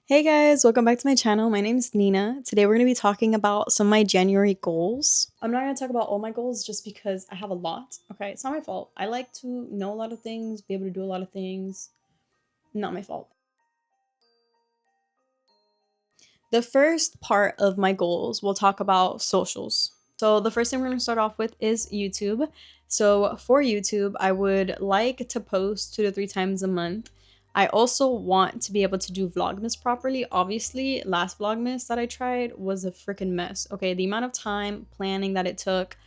Hey guys, welcome back to my channel. My name is Nina. Today we're going to be talking about some of my January goals. I'm not going to talk about all my goals just because I have a lot. Okay, it's not my fault. I like to know a lot of things, be able to do a lot of things. Not my fault. The first part of my goals, we'll talk about socials. So the first thing we're going to start off with is YouTube. So for YouTube, I would like to post 2 to 3 times a month. I also want to be able to do vlogmas properly. Obviously, last vlogmas that I tried was a freaking mess. Okay, the amount of time planning that it took,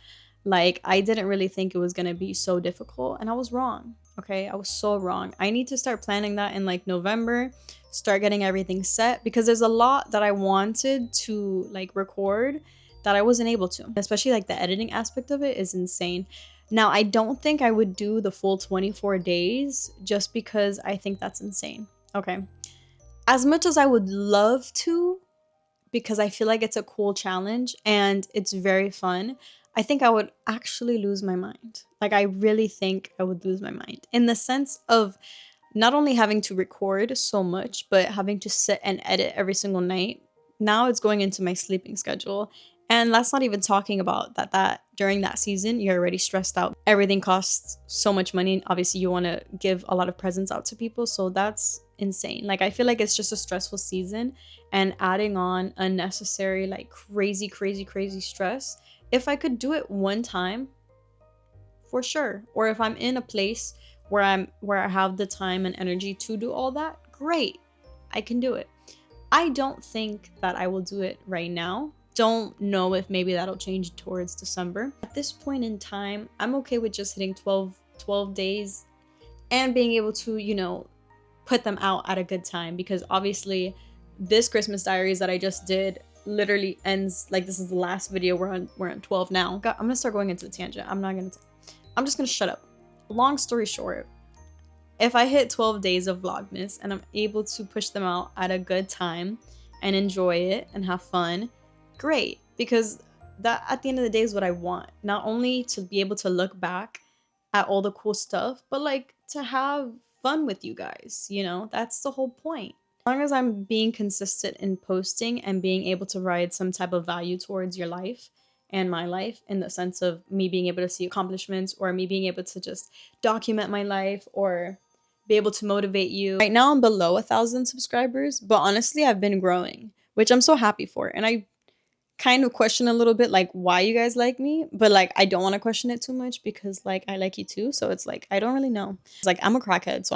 like I didn't really think it was going to be so difficult, and I was wrong. Okay, I was so wrong. I need to start planning that in like November, start getting everything set because there's a lot that I wanted to like record that I wasn't able to. Especially like the editing aspect of it is insane. Now, I don't think I would do the full 24 days just because I think that's insane. Okay. As much as I would love to, because I feel like it's a cool challenge and it's very fun, I think I would actually lose my mind. Like, I really think I would lose my mind in the sense of not only having to record so much, but having to sit and edit every single night. Now it's going into my sleeping schedule. And that's not even talking about that during that season, you're already stressed out. Everything costs so much money. Obviously, you want to give a lot of presents out to people. So that's insane. Like, I feel like it's just a stressful season and adding on unnecessary, like crazy stress. If I could do it one time, for sure. Or if I'm in a place where I have the time and energy to do all that, great. I can do it. I don't think that I will do it right now. Don't know if maybe that'll change towards December. At this point in time, I'm okay with just hitting 12 days and being able to, put them out at a good time, because obviously this Christmas diaries that I just did literally ends, like, this is the last video. We're on 12 now. I'm gonna start going into a tangent. I'm just gonna shut up. Long story short, if I hit 12 days of vlogmas and I'm able to push them out at a good time and enjoy it and have fun, great. Because that at the end of the day is what I want. Not only to be able to look back at all the cool stuff, but like to have fun with you guys, That's the whole point. As long as I'm being consistent in posting and being able to provide some type of value towards your life and my life, in the sense of me being able to see accomplishments or me being able to just document my life or be able to motivate you. Right now I'm below 1,000 subscribers, but honestly I've been growing, which I'm so happy for. And I kind of question a little bit like why you guys like me, but like I don't want to question it too much because like I like you too. So it's like I don't really know. It's like I'm a crackhead, so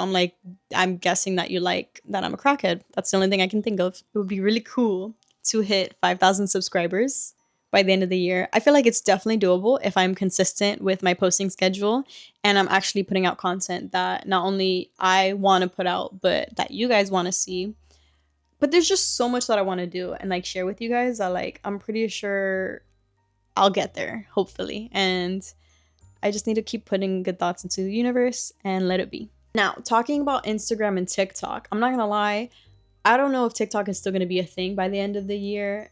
I'm guessing that you like that I'm a crackhead. That's the only thing I can think of. It would be really cool to hit 5,000 subscribers by the end of the year. I feel like it's definitely doable if I'm consistent with my posting schedule and I'm actually putting out content that not only I want to put out, but that you guys want to see. But there's just so much that I want to do and like share with you guys that like I'm pretty sure I'll get there, hopefully. And I just need to keep putting good thoughts into the universe and let it be. Now, talking about Instagram and TikTok, I'm not gonna lie, I don't know if TikTok is still gonna be a thing by the end of the year.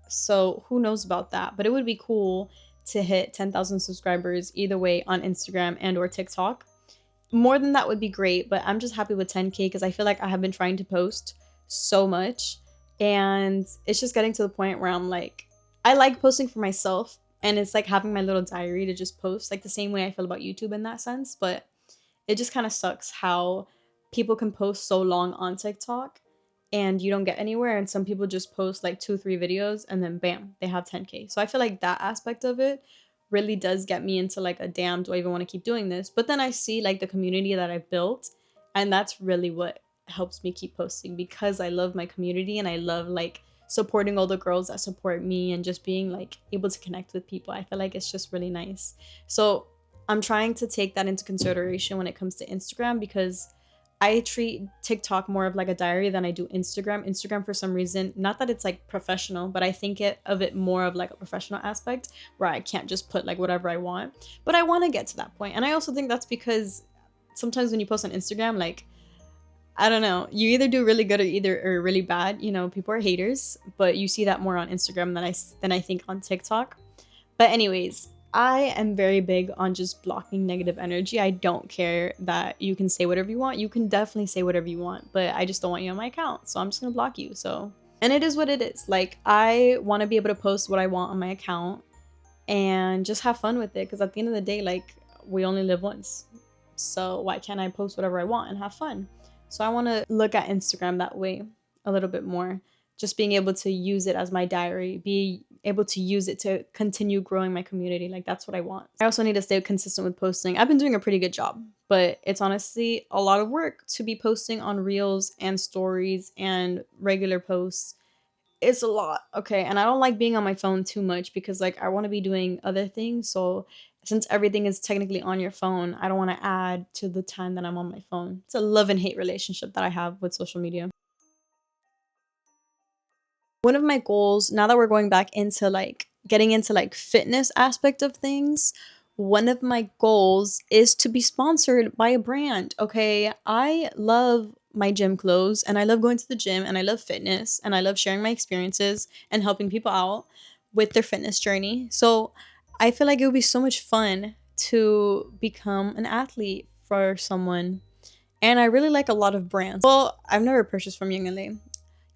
So who knows about that? But it would be cool to hit 10,000 subscribers either way on Instagram and or TikTok. More than that would be great, but I'm just happy with 10K because I feel like I have been trying to post so much and it's just getting to the point where I'm like, I like posting for myself and it's like having my little diary to just post, like the same way I feel about YouTube in that sense. But it just kind of sucks how people can post so long on TikTok and you don't get anywhere, and some people just post like 2 3 videos and then bam, they have 10K. So I feel like that aspect of it really does get me into like a damn, do I even want to keep doing this? But then I see like the community that I've built, and that's really what helps me keep posting, because I love my community and I love like supporting all the girls that support me and just being like able to connect with people. I feel like it's just really nice. So I'm trying to take that into consideration when it comes to Instagram, because I treat TikTok more of like a diary than I do Instagram. Instagram, for some reason, not that it's like professional, but I think of it more of like a professional aspect where I can't just put like whatever I want. But I want to get to that point. And I also think that's because sometimes when you post on Instagram, like, I don't know, you either do really good or really bad. People are haters, but you see that more on Instagram than I think on TikTok. But anyways, I am very big on just blocking negative energy. I don't care that you can say whatever you want. You can definitely say whatever you want, but I just don't want you on my account. So I'm just gonna block you. So, and it is what it is. Like, I want to be able to post what I want on my account and just have fun with it. Because at the end of the day, like, we only live once. So why can't I post whatever I want and have fun? So I want to look at Instagram that way a little bit more. Just being able to use it as my diary, be able to use it to continue growing my community. Like, that's what I want. I also need to stay consistent with posting. I've been doing a pretty good job, but it's honestly a lot of work to be posting on reels and stories and regular posts. It's a lot, okay? And I don't like being on my phone too much because, like, I want to be doing other things. So since everything is technically on your phone, I don't want to add to the time that I'm on my phone. It's a love and hate relationship that I have with social media. One of my goals, now that we're going back into like getting into like fitness aspect of things, one of my goals is to be sponsored by a brand. Okay, I love my gym clothes and I love going to the gym and I love fitness and I love sharing my experiences and helping people out with their fitness journey. So I feel like it would be so much fun to become an athlete for someone. And I really like a lot of brands. Well, I've never purchased from Young LA.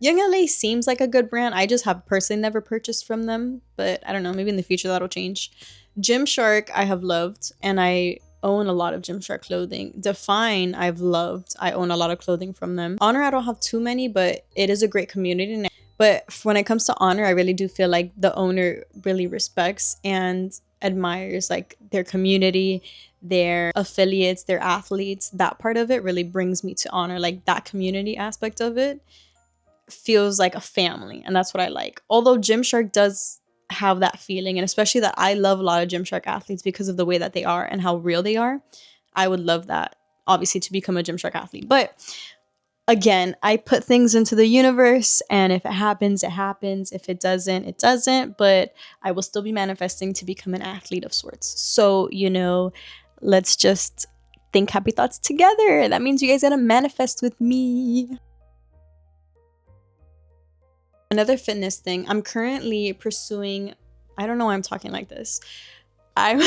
Young LA seems like a good brand. I just have personally never purchased from them, but I don't know, maybe in the future that'll change. Gymshark I have loved, and I own a lot of Gymshark clothing. Define I've loved. I own a lot of clothing from them. Honor I don't have too many, but it is a great community. But when it comes to Honor, I really do feel like the owner really respects and admires like their community, their affiliates, their athletes. That part of it really brings me to Honor. Like, that community aspect of it feels like a family, and that's what I like. Although Gymshark does have that feeling, and especially that I love a lot of Gymshark athletes because of the way that they are and how real they are. I would love that, obviously, to become a Gymshark athlete. But again, I put things into the universe, and if it happens, it happens. If it doesn't, it doesn't. But I will still be manifesting to become an athlete of sorts. So, let's just think happy thoughts together. That means you guys gotta manifest with me. Another fitness thing, I'm currently pursuing, I don't know why I'm talking like this. I'm,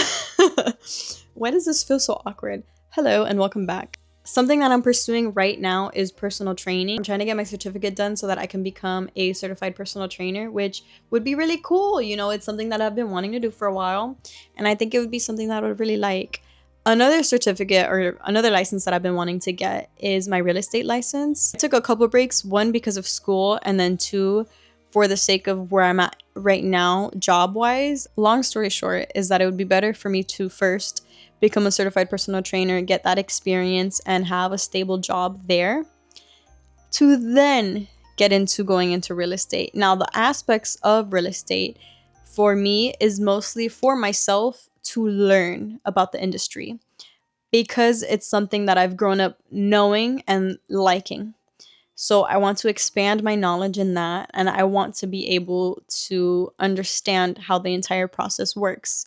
why does this feel so awkward? Hello and welcome back. Something that I'm pursuing right now is personal training. I'm trying to get my certificate done so that I can become a certified personal trainer, which would be really cool. It's something that I've been wanting to do for a while, and I think it would be something that I would really like. Another certificate or another license that I've been wanting to get is my real estate license. I took a couple breaks, one because of school, and then two for the sake of where I'm at right now, job-wise. Long story short is that it would be better for me to first become a certified personal trainer, get that experience, and have a stable job there, to then get into going into real estate. Now, the aspects of real estate for me is mostly for myself to learn about the industry because it's something that I've grown up knowing and liking. So I want to expand my knowledge in that, and I want to be able to understand how the entire process works.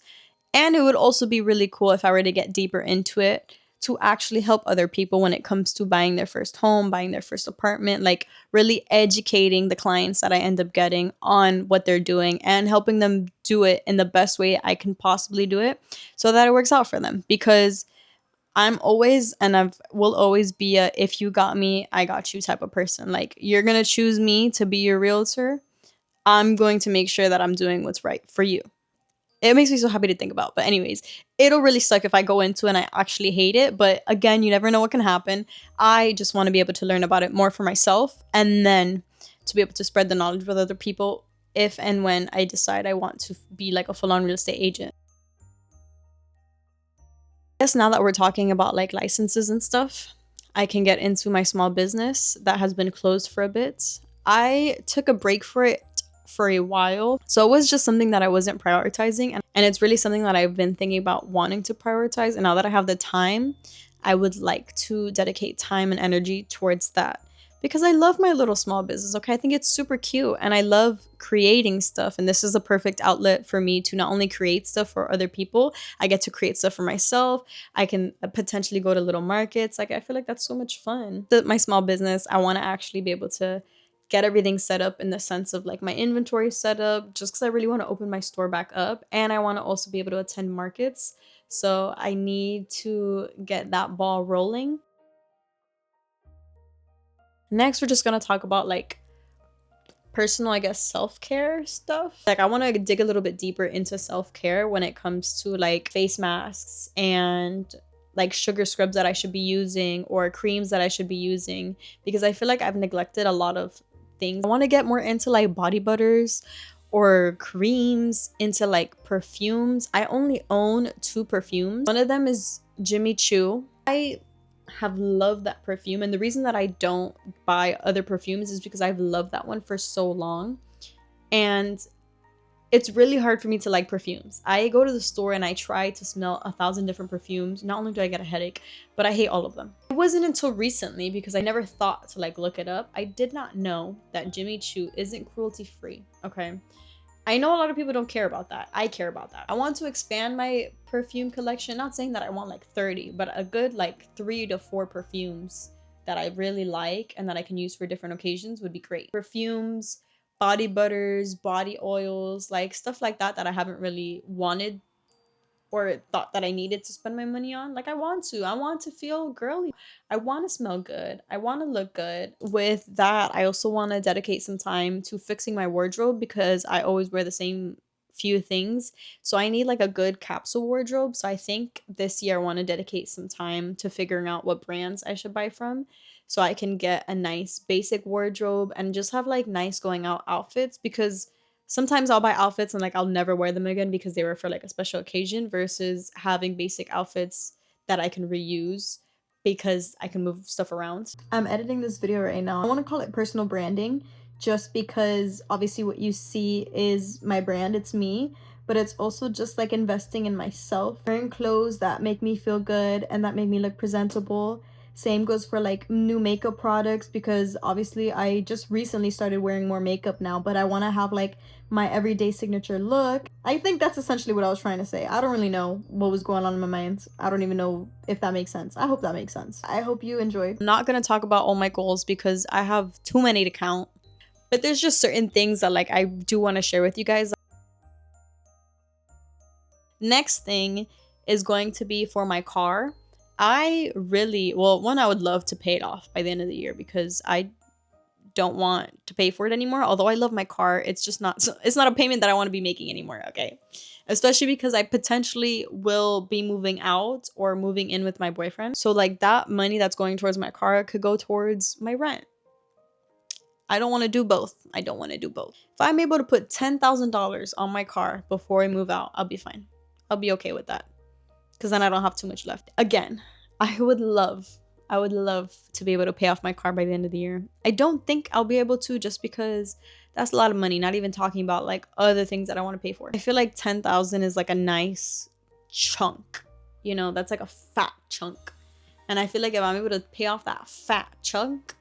And it would also be really cool if I were to get deeper into it to actually help other people when it comes to buying their first home, buying their first apartment, like really educating the clients that I end up getting on what they're doing and helping them do it in the best way I can possibly do it so that it works out for them. Because I'm always, and I will always be a if you got me, I got you type of person. Like, you're going to choose me to be your realtor. I'm going to make sure that I'm doing what's right for you. It makes me so happy to think about. But anyways, it'll really suck if I go into it and I actually hate it. But again, you never know what can happen. I just want to be able to learn about it more for myself and then to be able to spread the knowledge with other people if and when I decide I want to be like a full-on real estate agent. I guess now that we're talking about like licenses and stuff, I can get into my small business that has been closed for a bit. I took a break for it for a while. So it was just something that I wasn't prioritizing. And it's really something that I've been thinking about wanting to prioritize. And now that I have the time, I would like to dedicate time and energy towards that. Because I love my little small business, okay? I think it's super cute and I love creating stuff. And this is a perfect outlet for me to not only create stuff for other people, I get to create stuff for myself. I can potentially go to little markets. Like, I feel like that's so much fun. My small business, I want to actually be able to get everything set up in the sense of like my inventory set up, just because I really want to open my store back up, and I want to also be able to attend markets. So I need to get that ball rolling. Next, we're just gonna talk about like personal, I guess, self-care stuff. Like I want to dig a little bit deeper into self-care when it comes to like face masks and like sugar scrubs that I should be using or creams that I should be using, because I feel like I've neglected a lot of things. I want to get more into like body butters or creams, into like perfumes. I only own 2 perfumes. One of them is Jimmy Choo. I have loved that perfume, and the reason that I don't buy other perfumes is because I've loved that one for so long, and it's really hard for me to like perfumes. I go to the store and I try to smell 1,000 different perfumes. Not only do I get a headache, but I hate all of them. It wasn't until recently, because I never thought to like look it up, I did not know that Jimmy Choo isn't cruelty free. Okay, I know a lot of people don't care about that. I care about that. I want to expand my perfume collection. Not saying that I want like 30, but a good like 3 to 4 perfumes that I really like and that I can use for different occasions would be great. Perfumes, body butters, body oils, like stuff like that that I haven't really wanted or thought that I needed to spend my money on. Like I want to feel girly. I want to smell good. I want to look good. With that, I also want to dedicate some time to fixing my wardrobe, because I always wear the same few things. So I need like a good capsule wardrobe. So I think this year I want to dedicate some time to figuring out what brands I should buy from, so I can get a nice basic wardrobe and just have like nice going out outfits, because sometimes I'll buy outfits and like I'll never wear them again because they were for like a special occasion, versus having basic outfits that I can reuse because I can move stuff around. I'm editing this video right now. I want to call it personal branding, just because obviously what you see is my brand, it's me, but it's also just like investing in myself, wearing clothes that make me feel good and that make me look presentable. Same goes for like new makeup products, because obviously I just recently started wearing more makeup now, but I want to have like my everyday signature look. I think that's essentially what I was trying to say. I don't really know what was going on in my mind. I don't even know if that makes sense. I hope that makes sense. I hope you enjoyed. I'm not going to talk about all my goals because I have too many to count, but there's just certain things that like I do want to share with you guys. Next thing is going to be for my car. I really, well, one, I would love to pay it off by the end of the year, because I don't want to pay for it anymore. Although I love my car, it's just not, it's not a payment that I want to be making anymore, okay? Especially because I potentially will be moving out or moving in with my boyfriend. So like that money that's going towards my car could go towards my rent. I don't want to do both. I don't want to do both. If I'm able to put $10,000 on my car before I move out, I'll be fine. I'll be okay with that, because then I don't have too much left. Again, I would love to be able to pay off my car by the end of the year. I don't think I'll be able to, just because that's a lot of money, not even talking about like other things that I want to pay for. I feel like 10,000 is like a nice chunk, you know, that's like a fat chunk. And I feel like if I'm able to pay off that fat chunk,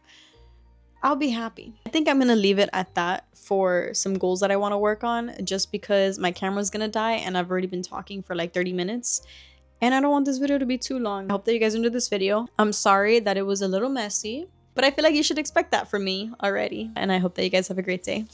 I'll be happy. I think I'm gonna leave it at that for some goals that I want to work on, just because my camera's gonna die and I've already been talking for like 30 minutes. And I don't want this video to be too long. I hope that you guys enjoyed this video. I'm sorry that it was a little messy, but I feel like you should expect that from me already. And I hope that you guys have a great day.